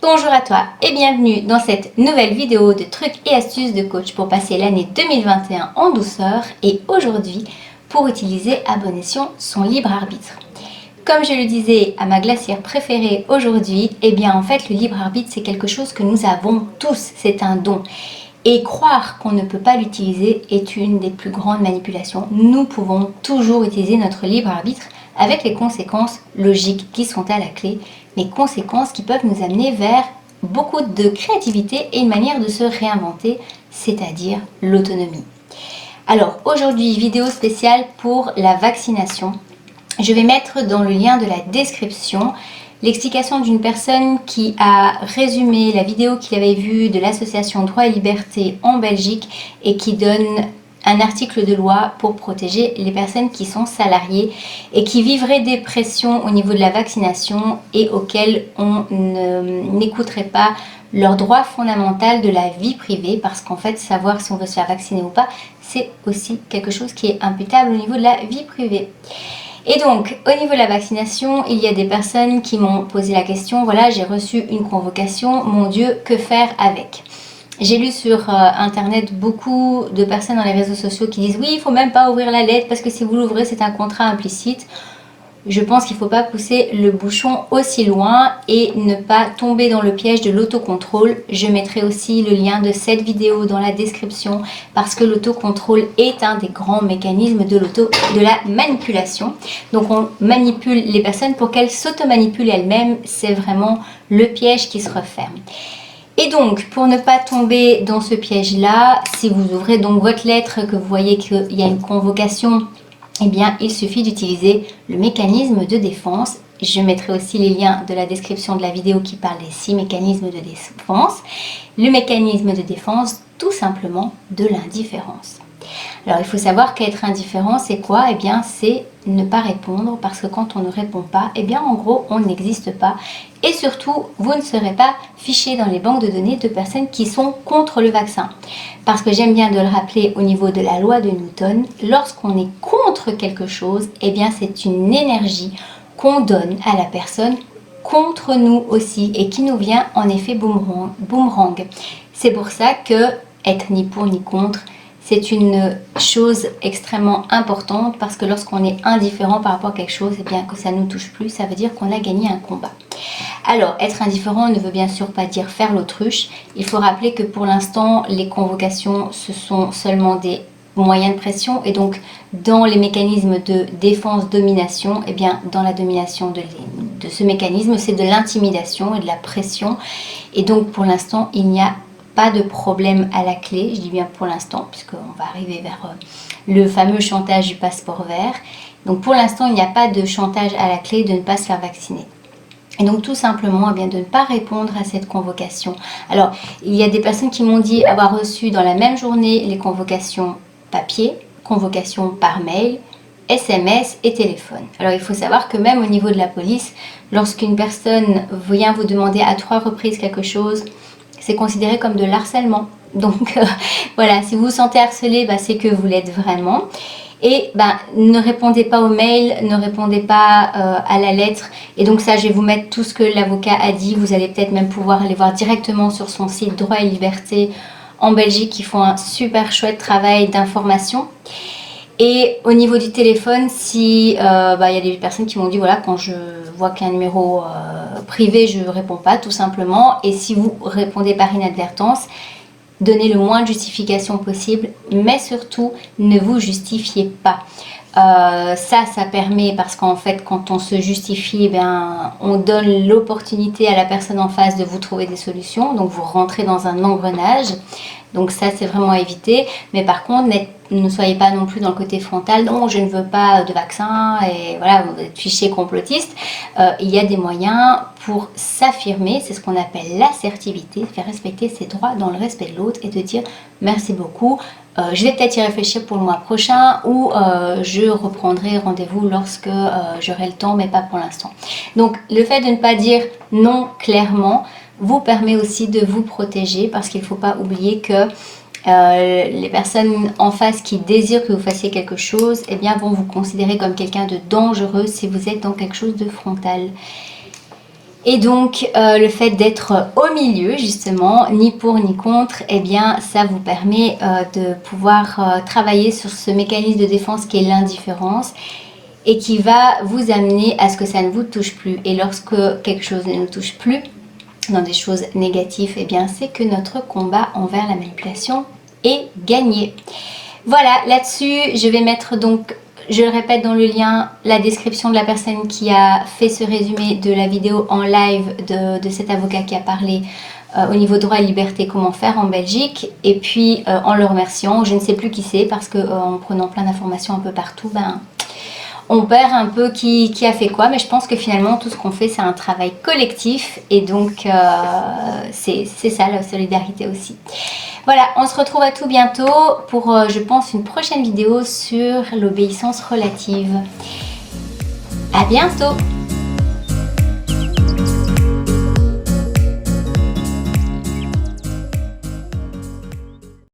Bonjour à toi et bienvenue dans cette nouvelle vidéo de trucs et astuces de coach pour passer l'année 2021 en douceur et aujourd'hui pour utiliser à bon escient son libre arbitre. Comme je le disais à ma glacière préférée aujourd'hui, eh bien en fait le libre arbitre c'est quelque chose que nous avons tous, c'est un don. Et croire qu'on ne peut pas l'utiliser est une des plus grandes manipulations. Nous pouvons toujours utiliser notre libre arbitre avec les conséquences logiques qui sont à la clé, mais conséquences qui peuvent nous amener vers beaucoup de créativité et une manière de se réinventer, c'est-à-dire l'autonomie. Alors aujourd'hui, vidéo spéciale pour la vaccination. Je vais mettre dans le lien de la description l'explication d'une personne qui a résumé la vidéo qu'il avait vue de l'association Droit et Liberté en Belgique et qui donne un article de loi pour protéger les personnes qui sont salariées et qui vivraient des pressions au niveau de la vaccination et auxquelles on n'écouterait pas leur droit fondamental de la vie privée, parce qu'en fait savoir si on veut se faire vacciner ou pas c'est aussi quelque chose qui est imputable au niveau de la vie privée. Et donc, au niveau de la vaccination, il y a des personnes qui m'ont posé la question, voilà, j'ai reçu une convocation, mon Dieu, que faire avec? J'ai lu sur internet beaucoup de personnes dans les réseaux sociaux qui disent, oui, il ne faut même pas ouvrir la lettre parce que si vous l'ouvrez, c'est un contrat implicite. Je pense qu'il ne faut pas pousser le bouchon aussi loin et ne pas tomber dans le piège de l'autocontrôle. Je mettrai aussi le lien de cette vidéo dans la description parce que l'autocontrôle est un des grands mécanismes de la manipulation. Donc on manipule les personnes pour qu'elles s'automanipulent elles-mêmes. C'est vraiment le piège qui se referme. Et donc, pour ne pas tomber dans ce piège-là, si vous ouvrez donc votre lettre, que vous voyez qu'il y a une convocation, eh bien, il suffit d'utiliser le mécanisme de défense. Je mettrai aussi les liens de la description de la vidéo qui parle des 6 mécanismes de défense. Le mécanisme de défense, tout simplement, de l'indifférence. Alors, il faut savoir qu'être indifférent, c'est quoi? Eh bien, c'est ne pas répondre, parce que quand on ne répond pas, eh bien, en gros, on n'existe pas. Et surtout, vous ne serez pas fiché dans les banques de données de personnes qui sont contre le vaccin. Parce que j'aime bien de le rappeler au niveau de la loi de Newton, lorsqu'on est contre quelque chose, eh bien, c'est une énergie qu'on donne à la personne contre nous aussi et qui nous vient en effet boomerang. C'est pour ça que être ni pour ni contre, c'est une chose extrêmement importante parce que lorsqu'on est indifférent par rapport à quelque chose, et bien que ça ne nous touche plus, ça veut dire qu'on a gagné un combat. Alors, être indifférent ne veut bien sûr pas dire faire l'autruche. Il faut rappeler que pour l'instant, les convocations, ce sont seulement des moyens de pression et donc dans les mécanismes de défense-domination, et bien dans la domination de ce mécanisme, c'est de l'intimidation et de la pression. Et donc pour l'instant, il n'y a pas de problème à la clé, je dis bien pour l'instant, puisqu'on va arriver vers le fameux chantage du passeport vert. Donc pour l'instant, il n'y a pas de chantage à la clé de ne pas se faire vacciner. Et donc tout simplement, eh bien, de ne pas répondre à cette convocation. Alors, il y a des personnes qui m'ont dit avoir reçu dans la même journée les convocations papier, convocations par mail, SMS et téléphone. Alors il faut savoir que même au niveau de la police, lorsqu'une personne vient vous demander à 3 reprises quelque chose, c'est considéré comme de l'harcèlement. Donc voilà, si vous vous sentez harcelé, c'est que vous l'êtes vraiment. Et ne répondez pas au mail, ne répondez pas à la lettre. Et donc ça, je vais vous mettre tout ce que l'avocat a dit. Vous allez peut-être même pouvoir aller voir directement sur son site Droit et Liberté en Belgique, qui font un super chouette travail d'information. Et au niveau du téléphone, si y a des personnes qui m'ont dit, voilà, quand je vois qu'il y a un numéro privé, je ne réponds pas, tout simplement. Et si vous répondez par inadvertance, donnez le moins de justification possible, mais surtout, ne vous justifiez pas. Ça permet, parce qu'en fait, quand on se justifie, on donne l'opportunité à la personne en face de vous trouver des solutions. Donc, vous rentrez dans un engrenage. Donc ça, c'est vraiment à éviter. Mais par contre, ne soyez pas non plus dans le côté frontal. Non, je ne veux pas de vaccin. Et voilà, vous êtes fiché complotiste. Il y a des moyens pour s'affirmer. C'est ce qu'on appelle l'assertivité. Faire respecter ses droits dans le respect de l'autre et de dire merci beaucoup. Je vais peut-être y réfléchir pour le mois prochain ou je reprendrai rendez-vous lorsque j'aurai le temps, mais pas pour l'instant. Donc, le fait de ne pas dire non clairement vous permet aussi de vous protéger parce qu'il ne faut pas oublier que les personnes en face qui désirent que vous fassiez quelque chose, eh bien, vont vous considérer comme quelqu'un de dangereux si vous êtes dans quelque chose de frontal. Et donc le fait d'être au milieu justement, ni pour ni contre, eh bien ça vous permet de pouvoir travailler sur ce mécanisme de défense qui est l'indifférence et qui va vous amener à ce que ça ne vous touche plus. Et lorsque quelque chose ne nous touche plus, dans des choses négatives, eh bien c'est que notre combat envers la manipulation est gagné. Voilà, là-dessus, je vais mettre donc, je le répète dans le lien, la description de la personne qui a fait ce résumé de la vidéo en live de cet avocat qui a parlé au niveau droit et liberté, comment faire en Belgique. Et puis en le remerciant, je ne sais plus qui c'est parce que en prenant plein d'informations un peu partout, ben on perd un peu qui a fait quoi, mais je pense que finalement tout ce qu'on fait c'est un travail collectif et donc c'est ça la solidarité aussi. Voilà, on se retrouve à tout bientôt pour je pense une prochaine vidéo sur l'obéissance relative. À bientôt!